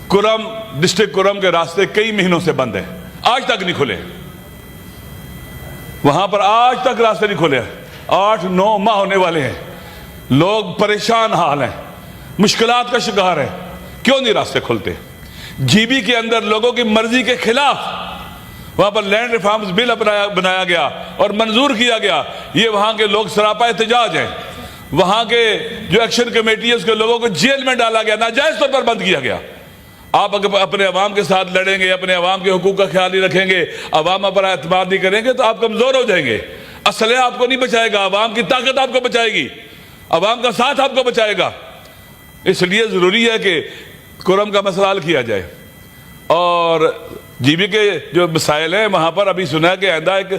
کرم ڈسٹرکٹ کرم کے راستے کئی مہینوں سے بند ہیں، آج تک نہیں کھلے، وہاں پر آج تک راستے نہیں کھلے، 8-9 ماہ ہونے والے ہیں، لوگ پریشان حال ہیں، مشکلات کا شکار ہیں، کیوں نہیں راستے کھلتے؟ جی بی کے اندر لوگوں کی مرضی کے خلاف وہاں پر لینڈ ریفارمز بل بنایا گیا اور منظور کیا گیا، یہ وہاں کے لوگ سراپا احتجاج ہیں، وہاں کے جو ایکشن کمیٹی ہے اس کے لوگوں کو جیل میں ڈالا گیا، ناجائز طور پر بند کیا گیا۔ آپ اگر اپنے عوام کے ساتھ لڑیں گے، اپنے عوام کے حقوق کا خیال نہیں رکھیں گے، عوام پر اعتماد نہیں کریں گے تو آپ کمزور ہو جائیں گے، اسلحہ آپ کو نہیں بچائے گا، عوام کی طاقت آپ کو بچائے گی، عوام کا ساتھ آپ کو بچائے گا۔ اس لیے ضروری ہے کہ کرم کا مسئلہ حل کیا جائے، اور جی بی کے جو مسائل ہیں وہاں پر ابھی سنا ہے کہ آئندہ ایک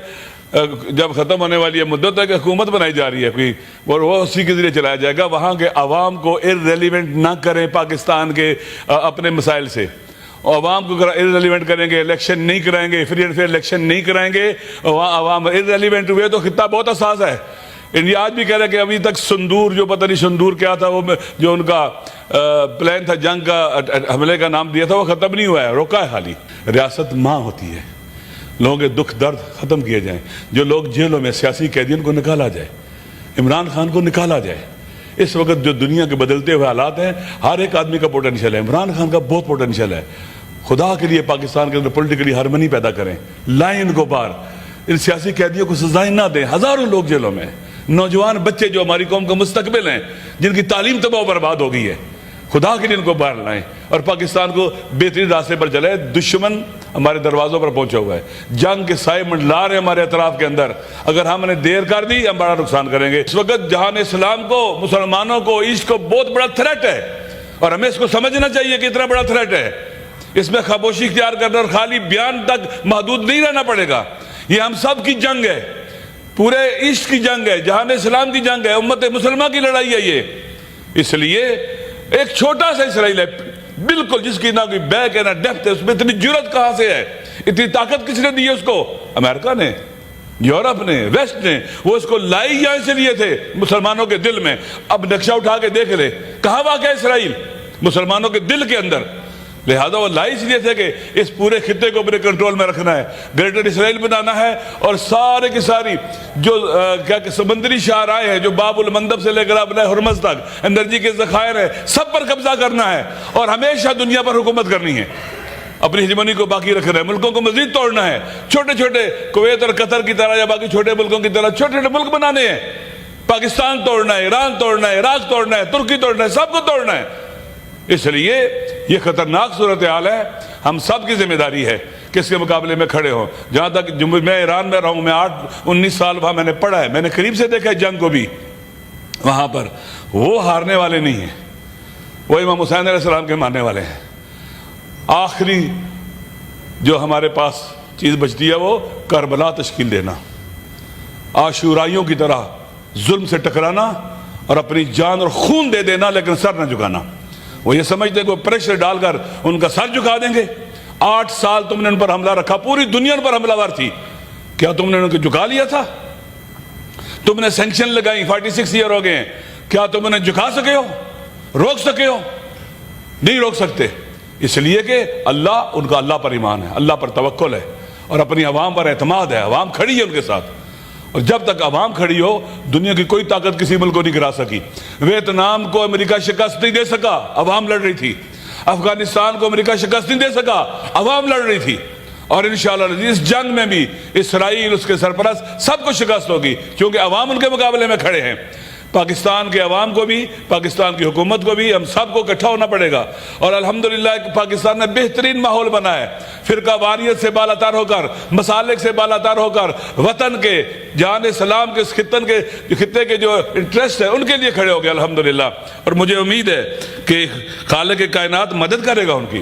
جب ختم ہونے والی ہے مدت ہے کہ حکومت بنائی جا رہی ہے کوئی، اور وہ اسی کے ذریعے چلایا جائے گا، وہاں کے عوام کو ارریلیونٹ نہ کریں پاکستان کے اپنے مسائل سے، عوام کو ارریلیونٹ کریں گے، الیکشن نہیں کرائیں گے، فری اینڈ فیئر الیکشن نہیں کرائیں گے، وہاں عوام ارریلیونٹ ہوئے تو خطہ بہت حساس ہے۔ انڈیا آج بھی کہہ رہے کہ ابھی تک سندور، جو پتہ نہیں سندور کیا تھا، وہ جو ان کا پلان تھا جنگ کا حملے کا نام دیا تھا، وہ ختم نہیں ہوا ہے، روکا ہے خالی۔ ریاست ماں ہوتی ہے، لوگوں کے دکھ درد ختم کیے جائیں، جو لوگ جیلوں میں سیاسی قیدیوں کو نکالا جائے، عمران خان کو نکالا جائے۔ اس وقت جو دنیا کے بدلتے ہوئے حالات ہیں، ہر ایک آدمی کا پوٹینشیل ہے، عمران خان کا بہت پوٹینشیل ہے، خدا کے لیے پاکستان کے اندر پولیٹیکلی ہارمنی پیدا کریں، لائیں ان کو باہر، ان سیاسی قیدیوں کو سزائیں نہ دیں۔ ہزاروں لوگ جیلوں میں، نوجوان بچے جو ہماری قوم کا مستقبل ہیں، جن کی تعلیم تباہ و برباد ہو گئی ہے، خدا کے لیے ان کو باہر لائیں اور پاکستان کو بہترین راستے پر چلائیں۔ دشمن ہمارے دروازوں پر پہنچا ہوا ہے، جنگ کے سائے منڈلا رہے ہمارے اطراف کے اندر، اگر ہم نے دیر کر دی ہم بڑا نقصان کریں گے۔ اس وقت جہان اسلام کو، مسلمانوں کو، ایسٹ کو بہت بڑا تھریٹ ہے، اور ہمیں اس کو سمجھنا چاہیے کہ اتنا بڑا تھریٹ ہے۔ اس میں خاموشی اختیار کرنا اور خالی بیان تک محدود نہیں رہنا پڑے گا، یہ ہم سب کی جنگ ہے، پورے ایسٹ کی جنگ ہے، جہان اسلام کی جنگ ہے، امت مسلمہ کی لڑائی ہے یہ۔ اس لیے ایک چھوٹا سا اسرائیل ہے بالکل، جس کی نہ کوئی بیک ہے نہ ڈیپتھ ہے، اس میں اتنی جرت کہاں سے ہے؟ اتنی طاقت کس نے دی ہے اس کو؟ امریکہ نے، یورپ نے، ویسٹ نے۔ وہ اس کو لائی یہاں اس لیے تھے مسلمانوں کے دل میں۔ اب نقشہ اٹھا کے دیکھ لے کہاں واقع ہے اسرائیل؟ مسلمانوں کے دل کے اندر۔ لہذا وہ لائی اس لیے تھے کہ اس پورے خطے کو اپنے کنٹرول میں رکھنا ہے، گریٹر اسرائیل بنانا ہے، اور سارے کی ساری جو سمندری شاہراہیں ہیں، جو باب المندب سے لے کر اپنے ہرمز تک انرجی کے ذخائر ہیں، سب پر قبضہ کرنا ہے اور ہمیشہ دنیا پر حکومت کرنی ہے، اپنی ہیجمونی کو باقی رکھنا ہے، ملکوں کو مزید توڑنا ہے، چھوٹے چھوٹے کویت اور قطر کی طرح یا باقی چھوٹے ملکوں کی طرح چھوٹے چھوٹے ملک بنانے ہیں، پاکستان توڑنا ہے، ایران توڑنا ہے، عراق توڑنا ہے، ترکی توڑنا ہے، سب کو توڑنا ہے۔ اس لیے یہ خطرناک صورتحال ہے، ہم سب کی ذمہ داری ہے کہ اس کے مقابلے میں کھڑے ہوں۔ جہاں تک میں ایران میں رہا ہوں، میں 8-19 سال وہاں میں نے پڑھا ہے، میں نے قریب سے دیکھا ہے جنگ کو بھی، وہاں پر وہ ہارنے والے نہیں ہیں، وہ امام حسین علیہ السلام کے ماننے والے ہیں۔ آخری جو ہمارے پاس چیز بچتی ہے وہ کربلا تشکیل دینا، عاشورائیوں کی طرح ظلم سے ٹکرانا اور اپنی جان اور خون دے دینا، لیکن سر نہ جھکانا۔ وہ یہ سمجھتے ہیں کہ پریشر ڈال کر ان کا سر جھکا دیں گے۔ 8 سال تم نے ان پر حملہ رکھا، پوری دنیا ان پر حملہ ور تھی، کیا تم نے ان کو جھکا لیا تھا؟ تم نے سینکشن لگائی، 46 ایئر ہو گئے ہیں، کیا تم انہیں جھکا سکے ہو؟ روک سکے ہو؟ نہیں روک سکتے، اس لیے کہ اللہ، ان کا اللہ پر ایمان ہے، اللہ پر توکل ہے اور اپنی عوام پر اعتماد ہے، عوام کھڑی ہے ان کے ساتھ، اور جب تک عوام کھڑی ہو دنیا کی کوئی طاقت کسی ملک کو نہیں گرا سکی۔ ویتنام کو امریکہ شکست نہیں دے سکا، عوام لڑ رہی تھی۔ افغانستان کو امریکہ شکست نہیں دے سکا، عوام لڑ رہی تھی۔ اور انشاءاللہ اس جنگ میں بھی اسرائیل، اس کے سرپرست، سب کو شکست ہوگی، کیونکہ عوام ان کے مقابلے میں کھڑے ہیں۔ پاکستان کے عوام کو بھی، پاکستان کی حکومت کو بھی، ہم سب کو اکٹھا ہونا پڑے گا، اور الحمدللہ پاکستان نے بہترین ماحول بنا ہے، فرقہ واریت سے بالاتر ہو کر، مسالک سے بالاتر ہو کر، وطن کے، جہان اسلام کے، اس خطے کے جو انٹرسٹ ہے ان کے لیے کھڑے ہو گئے الحمدللہ، اور مجھے امید ہے کہ خالق کائنات مدد کرے گا ان کی۔